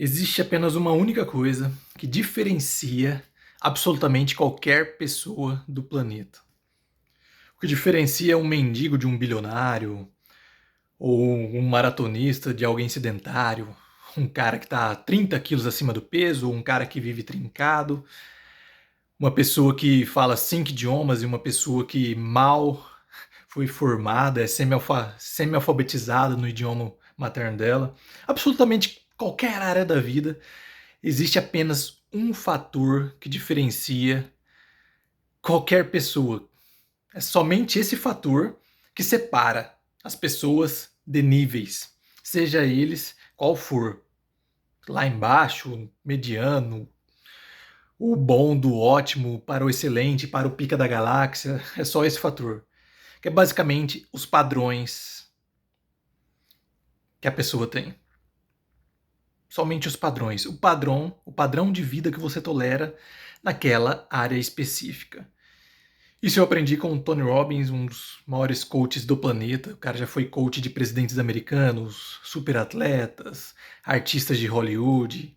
Existe apenas uma única coisa que diferencia absolutamente qualquer pessoa do planeta. O que diferencia um mendigo de um bilionário, ou um maratonista de alguém sedentário, um cara que está 30 quilos acima do peso, ou um cara que vive trincado, uma pessoa que fala 5 idiomas e uma pessoa que mal foi formada, é semi-alfabetizada no idioma materno dela. Absolutamente qualquer área da vida. Existe apenas um fator que diferencia qualquer pessoa. É somente esse fator que separa as pessoas de níveis, seja eles qual for. Lá embaixo, mediano, o bom do ótimo para o excelente, para o pica da galáxia. É só esse fator. Que é basicamente os padrões que a pessoa tem. Somente os padrões. O padrão de vida que você tolera naquela área específica. Isso eu aprendi com o Tony Robbins, um dos maiores coaches do planeta. O cara já foi coach de presidentes americanos, superatletas, artistas de Hollywood.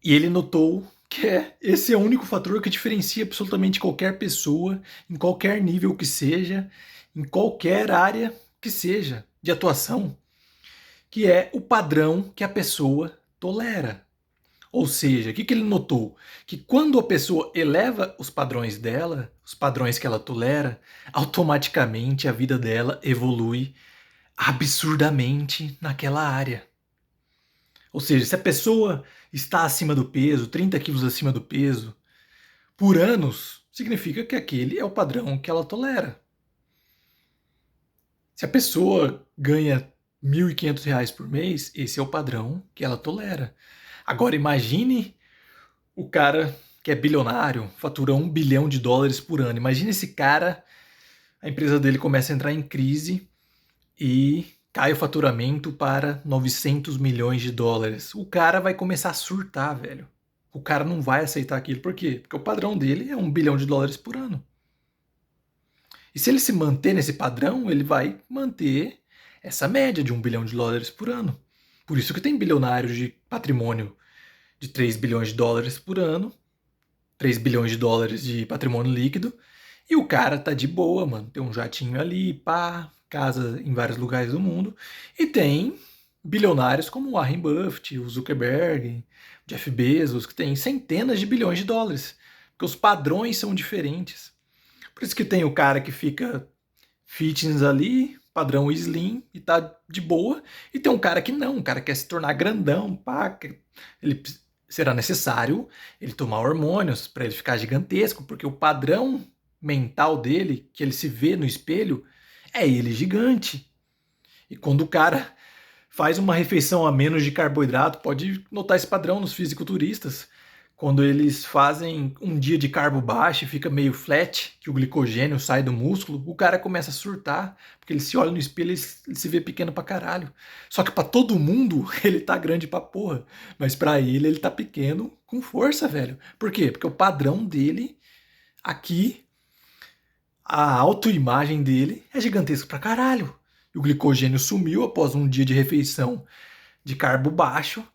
E ele notou que esse é o único fator que diferencia absolutamente qualquer pessoa, em qualquer nível que seja, em qualquer área que seja de atuação, que é o padrão que a pessoa tolera. Ou seja, o que ele notou? Que quando a pessoa eleva os padrões dela, os padrões que ela tolera, automaticamente a vida dela evolui absurdamente naquela área. Ou seja, se a pessoa está acima do peso, 30 quilos acima do peso, por anos, significa que aquele é o padrão que ela tolera. Se a pessoa ganha R$ 1.500 por mês, esse é o padrão que ela tolera. Agora imagine o cara que é bilionário, fatura US$ 1 bilhão por ano. Imagina esse cara, a empresa dele começa a entrar em crise e cai o faturamento para US$ 900 milhões. O cara vai começar a surtar, velho. O cara não vai aceitar aquilo. Por quê? Porque o padrão dele é US$ 1 bilhão por ano. E se ele se manter nesse padrão, ele vai manter essa média de US$ 1 bilhão por ano. Por isso que tem bilionários de patrimônio de US$ 3 bilhões por ano, US$ 3 bilhões de patrimônio líquido, e o cara tá de boa, mano. Tem um jatinho ali, pá, casa em vários lugares do mundo, e tem bilionários como o Warren Buffett, o Zuckerberg, o Jeff Bezos, que tem centenas de bilhões de dólares, porque os padrões são diferentes. Por isso que tem o cara que fica fitness ali, padrão slim, e tá de boa, e tem um cara que não, um cara que quer se tornar grandão, pá, ele será necessário ele tomar hormônios para ele ficar gigantesco, porque o padrão mental dele, que ele se vê no espelho, é ele gigante. E quando o cara faz uma refeição a menos de carboidrato, pode notar esse padrão nos fisiculturistas. Quando eles fazem um dia de carbo baixo e fica meio flat, que o glicogênio sai do músculo, o cara começa a surtar, porque ele se olha no espelho e ele se vê pequeno pra caralho. Só que pra todo mundo ele tá grande pra porra, mas pra ele tá pequeno com força, velho. Por quê? Porque o padrão dele aqui, a autoimagem dele é gigantesca pra caralho. E o glicogênio sumiu após um dia de refeição de carbo baixo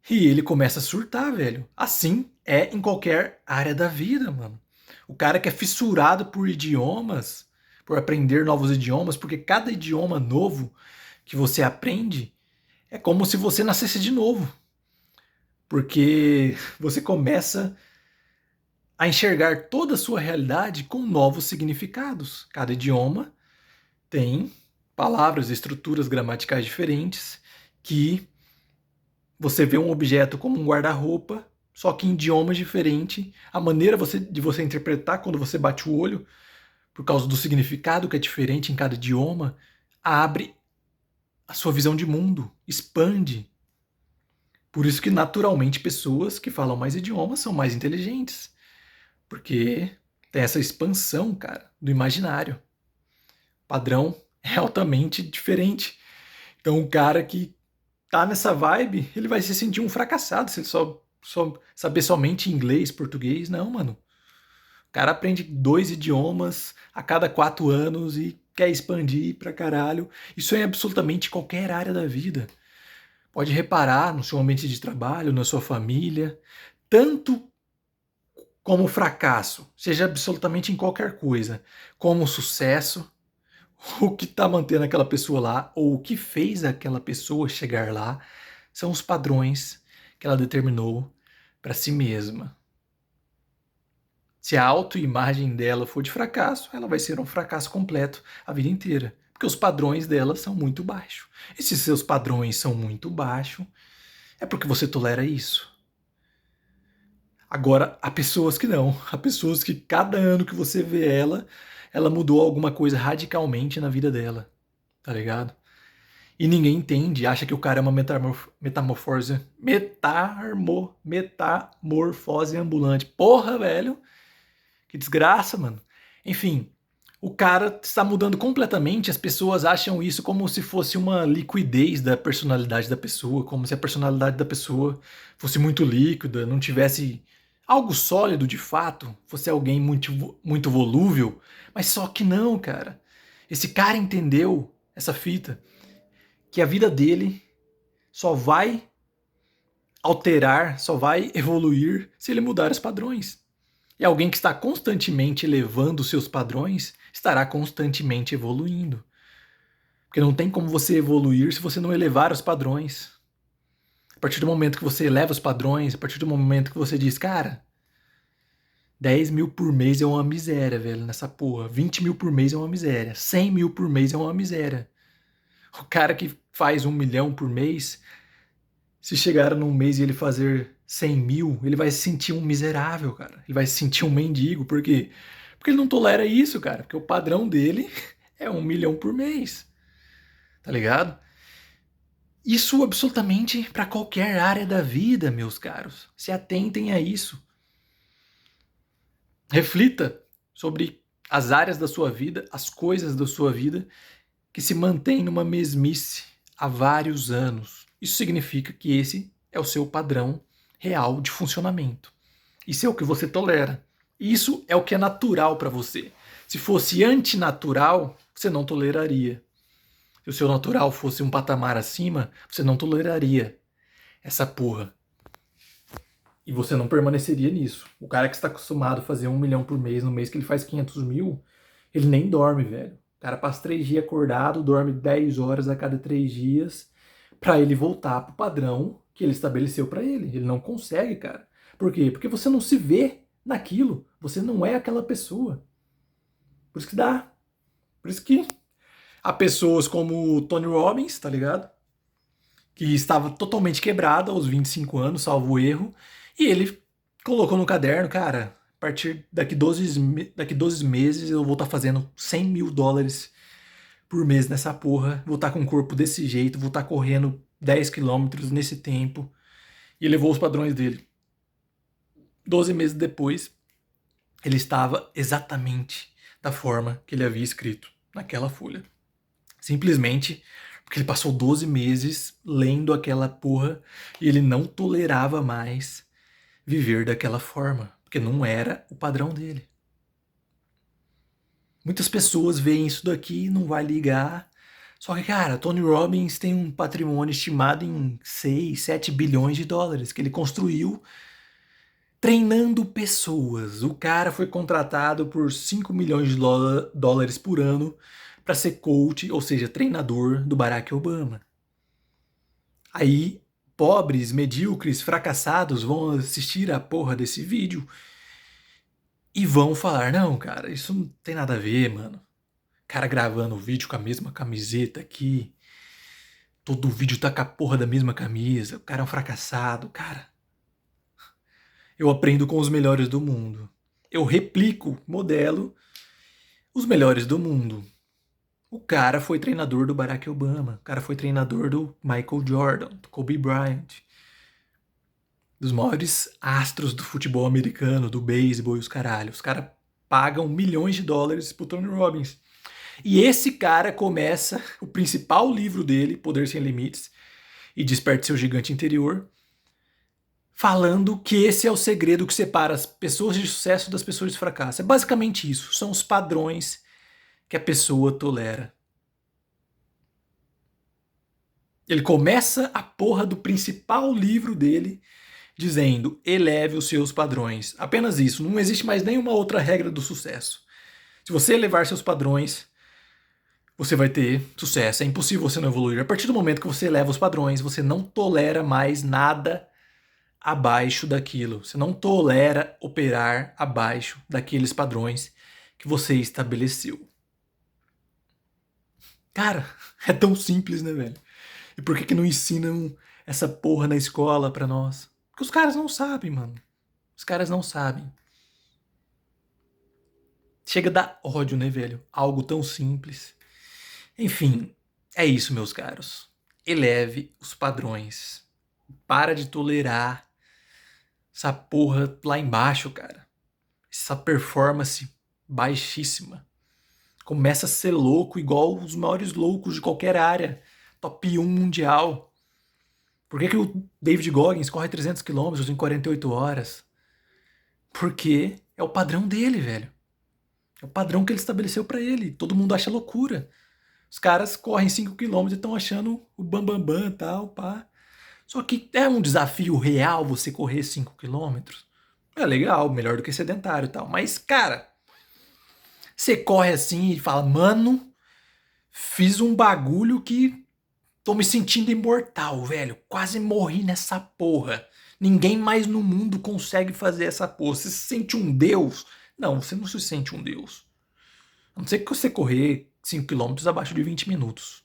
e ele começa a surtar, velho. Assim é em qualquer área da vida, mano. O cara que é fissurado por idiomas, por aprender novos idiomas, porque cada idioma novo que você aprende é como se você nascesse de novo. Porque você começa a enxergar toda a sua realidade com novos significados. Cada idioma tem palavras, estruturas gramaticais diferentes que você vê um objeto como um guarda-roupa, só que em idiomas diferentes. A maneira de você interpretar quando você bate o olho, por causa do significado que é diferente em cada idioma, abre a sua visão de mundo, expande. Por isso que naturalmente pessoas que falam mais idiomas são mais inteligentes, porque tem essa expansão, cara, do imaginário. O padrão é altamente diferente. Então o cara que tá nessa vibe, ele vai se sentir um fracassado se ele só saber somente inglês, português. Não, mano. O cara aprende 2 idiomas a cada 4 anos e quer expandir pra caralho. Isso é em absolutamente qualquer área da vida. Pode reparar no seu ambiente de trabalho, na sua família, tanto como fracasso, seja absolutamente em qualquer coisa, como sucesso, o que está mantendo aquela pessoa lá, ou o que fez aquela pessoa chegar lá, são os padrões que ela determinou para si mesma. Se a autoimagem dela for de fracasso, ela vai ser um fracasso completo a vida inteira, porque os padrões dela são muito baixos. E se seus padrões são muito baixos, é porque você tolera isso. Agora, há pessoas que não. Há pessoas que cada ano que você vê ela, ela mudou alguma coisa radicalmente na vida dela. Tá ligado? E ninguém entende, acha que o cara é uma metamorfose ambulante. Porra, velho. Que desgraça, mano. Enfim, o cara está mudando completamente. As pessoas acham isso como se fosse uma liquidez da personalidade da pessoa, como se a personalidade da pessoa fosse muito líquida, não tivesse algo sólido de fato, fosse alguém muito volúvel. Mas só que não, cara. Esse cara entendeu essa fita, que a vida dele só vai alterar, só vai evoluir se ele mudar os padrões. E alguém que está constantemente elevando os seus padrões estará constantemente evoluindo. Porque não tem como você evoluir se você não elevar os padrões. A partir do momento que você eleva os padrões, a partir do momento que você diz, cara, 10 mil por mês é uma miséria, velho, nessa porra. 20 mil por mês é uma miséria. 100 mil por mês é uma miséria. O cara que faz 1 milhão por mês, se chegar num mês e ele fazer 100 mil, ele vai se sentir um miserável, cara. Ele vai se sentir um mendigo. Por quê? Porque ele não tolera isso, cara. Porque o padrão dele é 1 milhão por mês. Tá ligado? Isso absolutamente para qualquer área da vida, meus caros. Se atentem a isso. Reflita sobre as áreas da sua vida, as coisas da sua vida que se mantêm numa mesmice há vários anos. Isso significa que esse é o seu padrão real de funcionamento. Isso é o que você tolera. Isso é o que é natural para você. Se fosse antinatural, você não toleraria. Se o seu natural fosse um patamar acima, você não toleraria essa porra. E você não permaneceria nisso. O cara que está acostumado a fazer 1 milhão por mês, no mês que ele faz 500 mil, ele nem dorme, velho. O cara passa 3 dias acordado, dorme 10 horas a cada 3 dias, para ele voltar pro padrão que ele estabeleceu para ele. Ele não consegue, cara. Por quê? Porque você não se vê naquilo. Você não é aquela pessoa. Por isso que dá. Por isso que há pessoas como o Tony Robbins, tá ligado? Que estava totalmente quebrado aos 25 anos, salvo erro, e ele colocou no caderno, cara, a partir daqui 12 meses eu vou estar fazendo 100 mil dólares por mês nessa porra, vou estar com um corpo desse jeito, vou estar correndo 10 quilômetros nesse tempo, e levou os padrões dele. 12 meses depois, ele estava exatamente da forma que ele havia escrito naquela folha. Simplesmente porque ele passou 12 meses lendo aquela porra e ele não tolerava mais viver daquela forma, porque não era o padrão dele. Muitas pessoas veem isso daqui e não vai ligar. Só que, cara, Tony Robbins tem um patrimônio estimado em 6, 7 bilhões de dólares que ele construiu treinando pessoas. O cara foi contratado por 5 milhões de dólares por ano para ser coach, ou seja, treinador do Barack Obama. Aí, pobres, medíocres, fracassados vão assistir a porra desse vídeo e vão falar, não, cara, isso não tem nada a ver, mano. Cara gravando o vídeo com a mesma camiseta aqui, todo o vídeo tá com a porra da mesma camisa, o cara é um fracassado, cara. Eu aprendo com os melhores do mundo. Eu replico, modelo os melhores do mundo. O cara foi treinador do Barack Obama, o cara foi treinador do Michael Jordan, do Kobe Bryant, dos maiores astros do futebol americano, do beisebol e os caralhos. Os caras pagam milhões de dólares pro Tony Robbins. E esse cara começa o principal livro dele, Poder Sem Limites, e Desperte Seu Gigante Interior, falando que esse é o segredo que separa as pessoas de sucesso das pessoas de fracasso. É basicamente isso, são os padrões que a pessoa tolera. Ele começa a porra do principal livro dele dizendo: eleve os seus padrões. Apenas isso, não existe mais nenhuma outra regra do sucesso. Se você elevar seus padrões, você vai ter sucesso. É impossível você não evoluir. A partir do momento que você eleva os padrões, você não tolera mais nada abaixo daquilo. Você não tolera operar abaixo daqueles padrões que você estabeleceu. Cara, é tão simples, né, velho? E por que não ensinam essa porra na escola pra nós? Porque os caras não sabem, mano. Os caras não sabem. Chega a dar ódio, né, velho? Algo tão simples. Enfim, é isso, meus caros. Eleve os padrões. Para de tolerar essa porra lá embaixo, cara. Essa performance baixíssima. Começa a ser louco igual os maiores loucos de qualquer área. Top 1 mundial. Por que o David Goggins corre 300 km em 48 horas? Porque é o padrão dele, velho. É o padrão que ele estabeleceu pra ele. Todo mundo acha loucura. Os caras correm 5 km e estão achando o bambambam e tal, pá. Só que é um desafio real você correr 5 km. É legal, melhor do que sedentário e tal. Mas, cara, você corre assim e fala, mano, fiz um bagulho que tô me sentindo imortal, velho. Quase morri nessa porra. Ninguém mais no mundo consegue fazer essa porra. Você se sente um deus? Não, você não se sente um deus. A não ser que você correr 5 km abaixo de 20 minutos.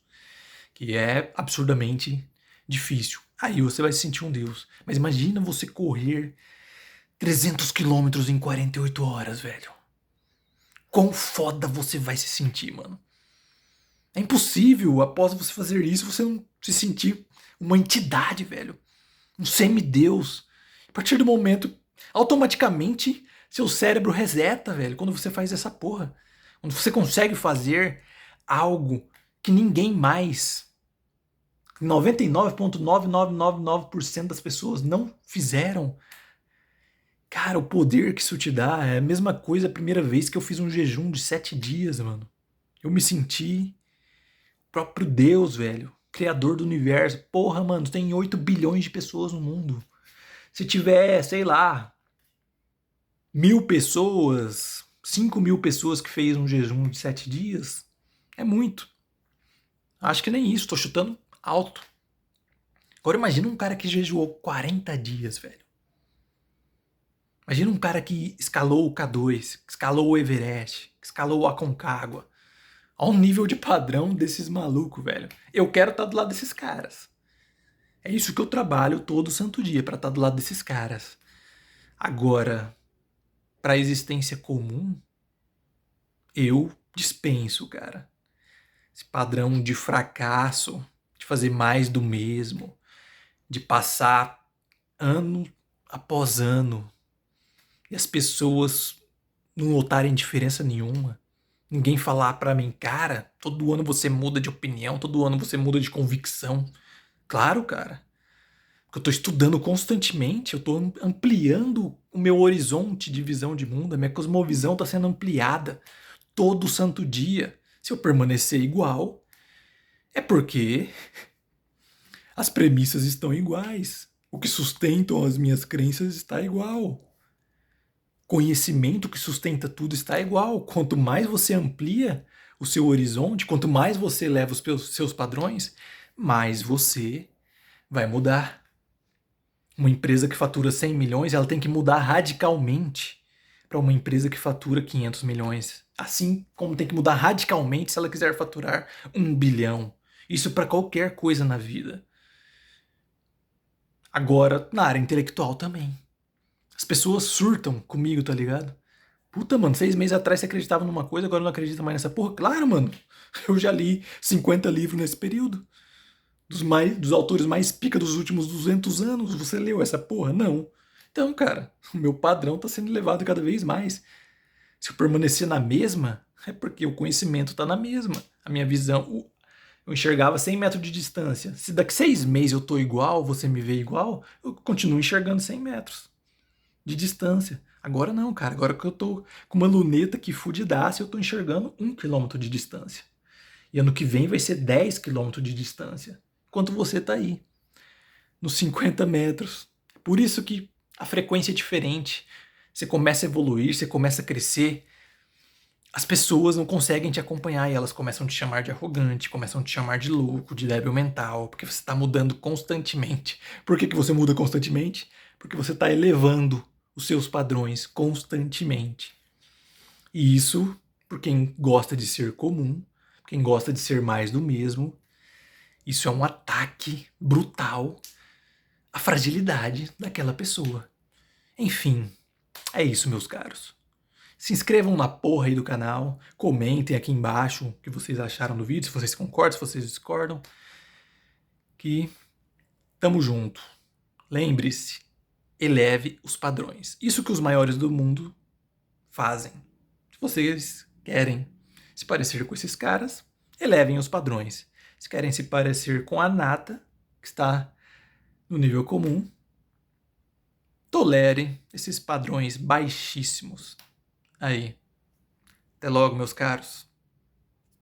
Que é absurdamente difícil. Aí você vai se sentir um deus. Mas imagina você correr 300 km em 48 horas, velho. Quão foda você vai se sentir, mano. É impossível, após você fazer isso, você não se sentir uma entidade, velho. Um semideus. A partir do momento, automaticamente, seu cérebro reseta, velho, quando você faz essa porra. Quando você consegue fazer algo que ninguém mais, 99,9999% das pessoas não fizeram. Cara, o poder que isso te dá é a mesma coisa a primeira vez que eu fiz um jejum de 7 dias, mano. Eu me senti próprio Deus, velho. Criador do universo. Porra, mano, tem 8 bilhões de pessoas no mundo. Se tiver, sei lá, 1.000 pessoas, 5.000 pessoas que fez um jejum de 7 dias, é muito. Acho que nem isso, tô chutando alto. Agora imagina um cara que jejuou 40 dias, velho. Imagina um cara que escalou o K2, que escalou o Everest, que escalou o Aconcagua. Olha o nível de padrão desses malucos, velho. Eu quero estar do lado desses caras. É isso que eu trabalho todo santo dia, pra estar do lado desses caras. Agora, pra existência comum, eu dispenso, cara. Esse padrão de fracasso, de fazer mais do mesmo, de passar ano após ano e as pessoas não notarem diferença nenhuma. Ninguém falar pra mim, cara, todo ano você muda de opinião, todo ano você muda de convicção. Claro, cara. Porque eu tô estudando constantemente, eu tô ampliando o meu horizonte de visão de mundo, a minha cosmovisão tá sendo ampliada todo santo dia. Se eu permanecer igual, é porque as premissas estão iguais. O que sustentam as minhas crenças está igual. Conhecimento que sustenta tudo está igual. Quanto mais você amplia o seu horizonte, quanto mais você leva os seus padrões, mais você vai mudar. Uma empresa que fatura 100 milhões, ela tem que mudar radicalmente para uma empresa que fatura 500 milhões. Assim como tem que mudar radicalmente se ela quiser faturar 1 bilhão. Isso para qualquer coisa na vida. Agora, na área intelectual também. As pessoas surtam comigo, tá ligado? Puta, mano, 6 meses atrás você acreditava numa coisa, agora não acredita mais nessa porra? Claro, mano. Eu já li 50 livros nesse período. Dos autores mais pica dos últimos 200 anos. Você leu essa porra? Não. Então, cara, o meu padrão tá sendo elevado cada vez mais. Se eu permanecer na mesma, é porque o conhecimento tá na mesma. A minha visão, eu enxergava 100 metros de distância. Se daqui 6 meses eu tô igual, você me vê igual, eu continuo enxergando 100 metros de distância. Agora não, cara. Agora que eu tô com uma luneta que fudidaça, eu tô enxergando 1 quilômetro de distância. E ano que vem vai ser 10 quilômetros de distância. quanto você tá aí, nos 50 metros. Por isso que a frequência é diferente. Você começa a evoluir, você começa a crescer, as pessoas não conseguem te acompanhar e elas começam a te chamar de arrogante, começam a te chamar de louco, de débil mental, porque você está mudando constantemente. Por que você muda constantemente? Porque você está elevando os seus padrões constantemente. E isso, por quem gosta de ser comum, quem gosta de ser mais do mesmo, isso é um ataque brutal à fragilidade daquela pessoa. Enfim, é isso, meus caros. Se inscrevam na porra aí do canal, comentem aqui embaixo o que vocês acharam do vídeo, se vocês concordam, se vocês discordam. Que tamo junto. Lembre-se, eleve os padrões. Isso que os maiores do mundo fazem. Se vocês querem se parecer com esses caras, elevem os padrões. Se querem se parecer com a nata, que está no nível comum, tolere esses padrões baixíssimos. Aí. Até logo, meus caros.